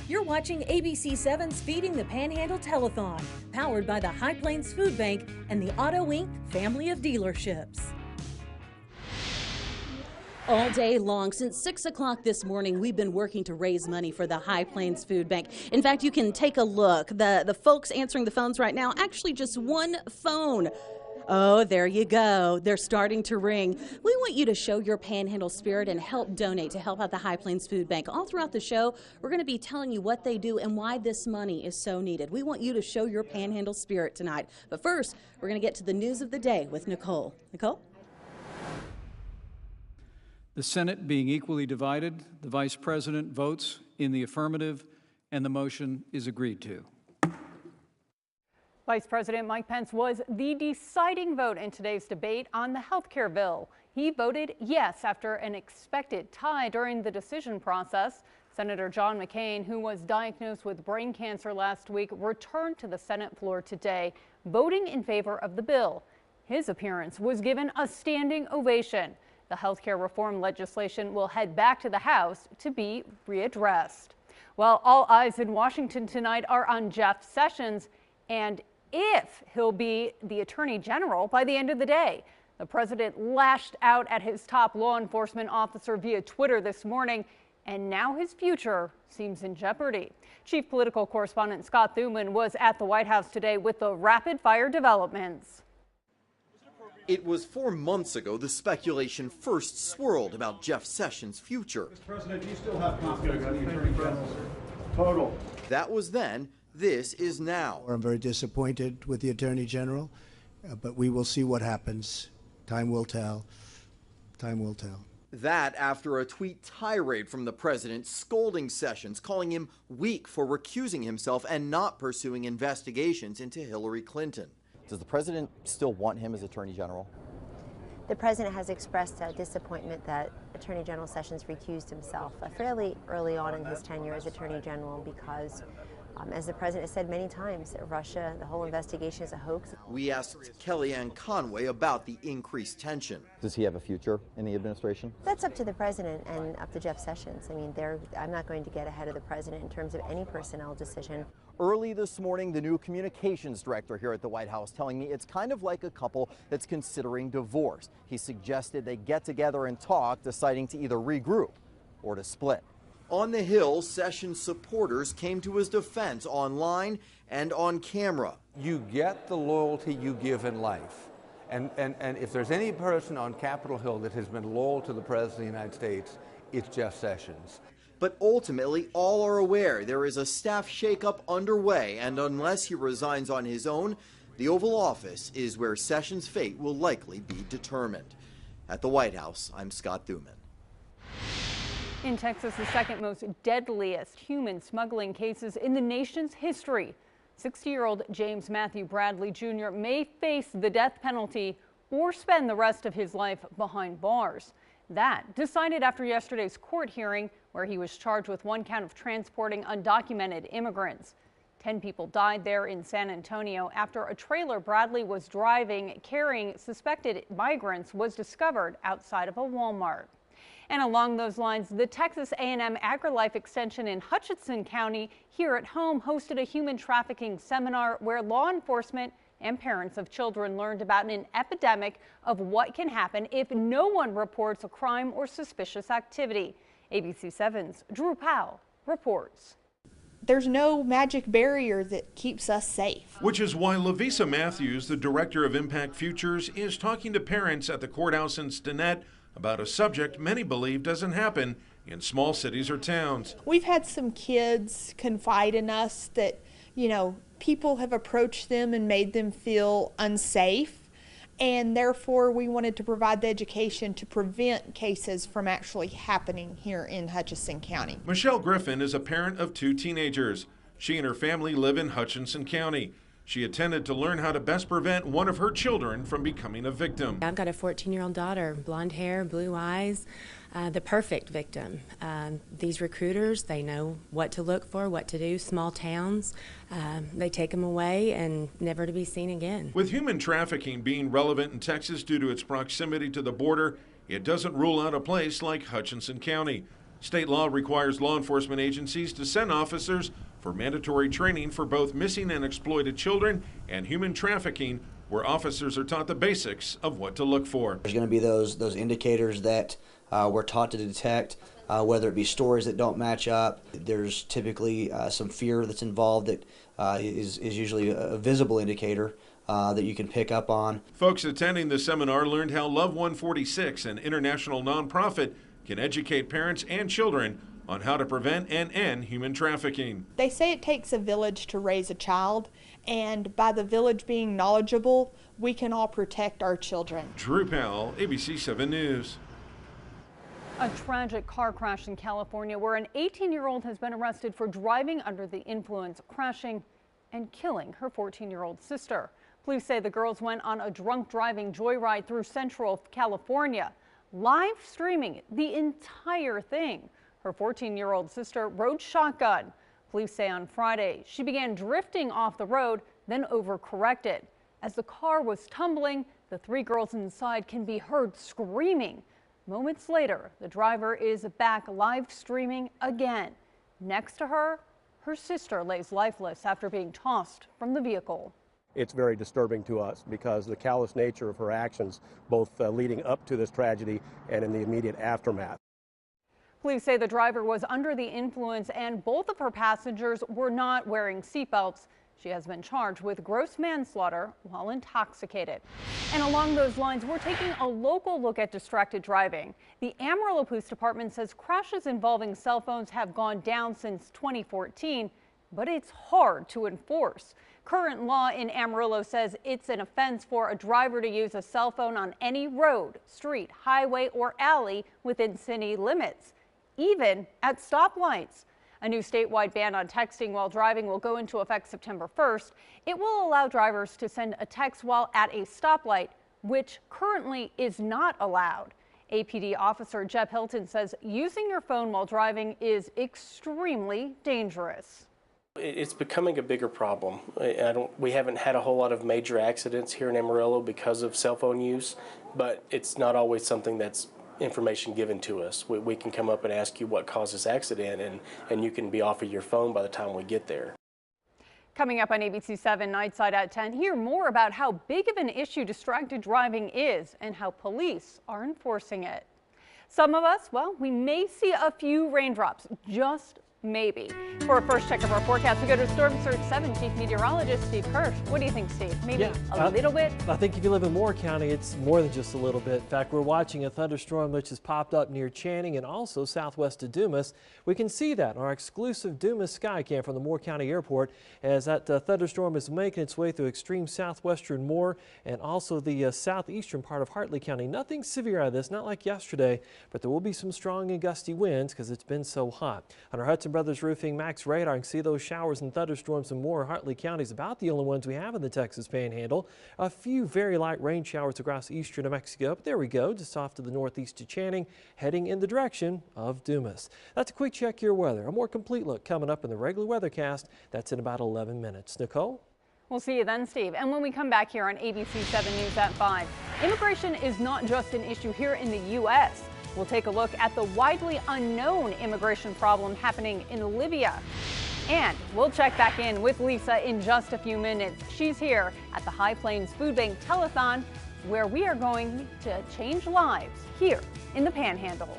You're watching ABC7's Feeding the Panhandle Telethon, powered by the High Plains Food Bank and the Auto Inc. family of dealerships. All day long, since 6 o'clock this morning, we've been working to raise money for the High Plains Food Bank. In fact, you can take a look. The folks answering the phones right now, actually just one phone. Oh, there you go. They're starting to ring. We want you to show your Panhandle spirit and help donate to help out the High Plains Food Bank. All throughout the show, we're going to be telling you what they do and why this money is so needed. We want you to show your Panhandle spirit tonight. But first, we're going to get to the news of the day with Nicole. Nicole? The Senate being equally divided, the Vice President votes in the affirmative, and the motion is agreed to. Vice President Mike Pence was the deciding vote in today's debate on the health care bill. He voted yes after an expected tie during the decision process. Senator John McCain, who was diagnosed with brain cancer last week, returned to the Senate floor today, voting in favor of the bill. His appearance was given a standing ovation. The health care reform legislation will head back to the House to be readdressed. Well, all eyes in Washington tonight are on Jeff Sessions and if he'll be the Attorney General by the end of the day. The president lashed out at his top law enforcement officer via Twitter this morning, and now his future seems in jeopardy. Chief political correspondent Scott Thuman was at the White House today with the rapid-fire developments. It was 4 months ago the speculation first swirled about Jeff Sessions' future. Mr. President, do you still have confidence in the Attorney General? Total. That was then. This is now. I'm very disappointed with the Attorney General, but we will see what happens. Time will tell. Time will tell. That after a tweet tirade from the president scolding Sessions, calling him weak for recusing himself and not pursuing investigations into Hillary Clinton. Does the president still want him as Attorney General? The president has expressed disappointment that Attorney General Sessions recused himself fairly early on in his tenure as Attorney General because as the president has said many times, Russia, the whole investigation is a hoax. We asked Kellyanne Conway about the increased tension. Does he have a future in the administration? That's up to the president and up to Jeff Sessions. I mean, I'm not going to get ahead of the president in terms of any personnel decision. Early this morning, the new communications director here at the White House telling me it's kind of like a couple that's considering divorce. He suggested they get together and talk, deciding to either regroup or to split. On the Hill, Sessions supporters came to his defense online and on camera. You get the loyalty you give in life. And if there's any person on Capitol Hill that has been loyal to the President of the United States, it's Jeff Sessions. But ultimately, all are aware there is a staff shakeup underway, and unless he resigns on his own, the Oval Office is where Sessions' fate will likely be determined. At the White House, I'm Scott Thuman. In Texas, the second most deadliest human smuggling cases in the nation's history. 60-year-old James Matthew Bradley Jr. may face the death penalty or spend the rest of his life behind bars. That decided after yesterday's court hearing where he was charged with 1 count of transporting undocumented immigrants. 10 people died there in San Antonio after a trailer Bradley was driving carrying suspected migrants was discovered outside of a Walmart. And along those lines, the Texas A&M AgriLife Extension in Hutchinson County here at home hosted a human trafficking seminar where law enforcement and parents of children learned about an epidemic of what can happen if no one reports a crime or suspicious activity. ABC7's Drew Powell reports. There's no magic barrier that keeps us safe. Which is why Lavisa Matthews, the director of Impact Futures, is talking to parents at the courthouse in Stinnett about a subject many believe doesn't happen in small cities or towns. We've had some kids confide in us that, people have approached them and made them feel unsafe, and therefore we wanted to provide the education to prevent cases from actually happening here in Hutchinson County. Michelle Griffin is a parent of 2 teenagers. She and her family live in Hutchinson County. She attended to learn how to best prevent one of her children from becoming a victim. I've got a 14-year-old daughter, blonde hair, blue eyes, the perfect victim. These recruiters, they know what to look for, what to do, small towns. They take them away and never to be seen again. With human trafficking being relevant in Texas due to its proximity to the border, it doesn't rule out a place like Hutchinson County. State law requires law enforcement agencies to send officers for mandatory training for both missing and exploited children and human trafficking, where officers are taught the basics of what to look for. There's going to be those indicators that we're taught to detect, whether it be stories that don't match up. There's typically some fear that's involved that is usually a visible indicator that you can pick up on. Folks attending the seminar learned how Love 146, an international nonprofit, can educate parents and children on how to prevent and end human trafficking. They say it takes a village to raise a child, and by the village being knowledgeable, we can all protect our children. Drew Powell, ABC 7 News. A tragic car crash in California where an 18-year-old has been arrested for driving under the influence, crashing and killing her 14-year-old sister. Police say the girls went on a drunk driving joyride through Central California, live streaming the entire thing. Her 14-year-old sister rode shotgun. Police say on Friday she began drifting off the road, then overcorrected. As the car was tumbling, the three girls inside can be heard screaming. Moments later, the driver is back live streaming again. Next to her, her sister lays lifeless after being tossed from the vehicle. It's very disturbing to us because the callous nature of her actions, both leading up to this tragedy and in the immediate aftermath. Police say the driver was under the influence and both of her passengers were not wearing seatbelts. She has been charged with gross manslaughter while intoxicated. And along those lines, we're taking a local look at distracted driving. The Amarillo Police Department says crashes involving cell phones have gone down since 2014, but it's hard to enforce. Current law in Amarillo says it's an offense for a driver to use a cell phone on any road, street, highway, or alley within city limits, even at stoplights. A new statewide ban on texting while driving will go into effect September 1st. It will allow drivers to send a text while at a stoplight, which currently is not allowed. APD officer Jeff Hilton says using your phone while driving is extremely dangerous. It's becoming a bigger problem. We haven't had a whole lot of major accidents here in Amarillo because of cell phone use, but it's not always something that's information given to us. We can come up and ask you what caused this accident, and you can be off of your phone by the time we get there. Coming up on ABC 7 Nightside at 10, hear more about how big of an issue distracted driving is and how police are enforcing it. Some of us, well, we may see a few raindrops, just maybe. For a first check of our forecast, we go to Storm Surge 7 Chief Meteorologist Steve Kirsch. What do you think, Steve? Maybe a little bit? I think if you live in Moore County, it's more than just a little bit. In fact, we're watching a thunderstorm which has popped up near Channing and also southwest of Dumas. We can see that on our exclusive Dumas sky cam from the Moore County Airport as that thunderstorm is making its way through extreme southwestern Moore and also the southeastern part of Hartley County. Nothing severe out of this, not like yesterday, but there will be some strong and gusty winds because it's been so hot. On our Hudson Brothers Roofing Max radar, you can see those showers and thunderstorms in Moore. Hartley County is about the only ones we have in the Texas Panhandle. A few very light rain showers across eastern New Mexico, but there we go, just off to the northeast of Channing, heading in the direction of Dumas. That's a quick check of your weather. A more complete look coming up in the regular weathercast. That's in about 11 minutes. Nicole? We'll see you then, Steve. And when we come back here on ABC 7 News at 5, immigration is not just an issue here in the U.S. We'll take a look at the widely unknown immigration problem happening in Libya. And we'll check back in with Lisa in just a few minutes. She's here at the High Plains Food Bank Telethon, where we are going to change lives here in the Panhandle.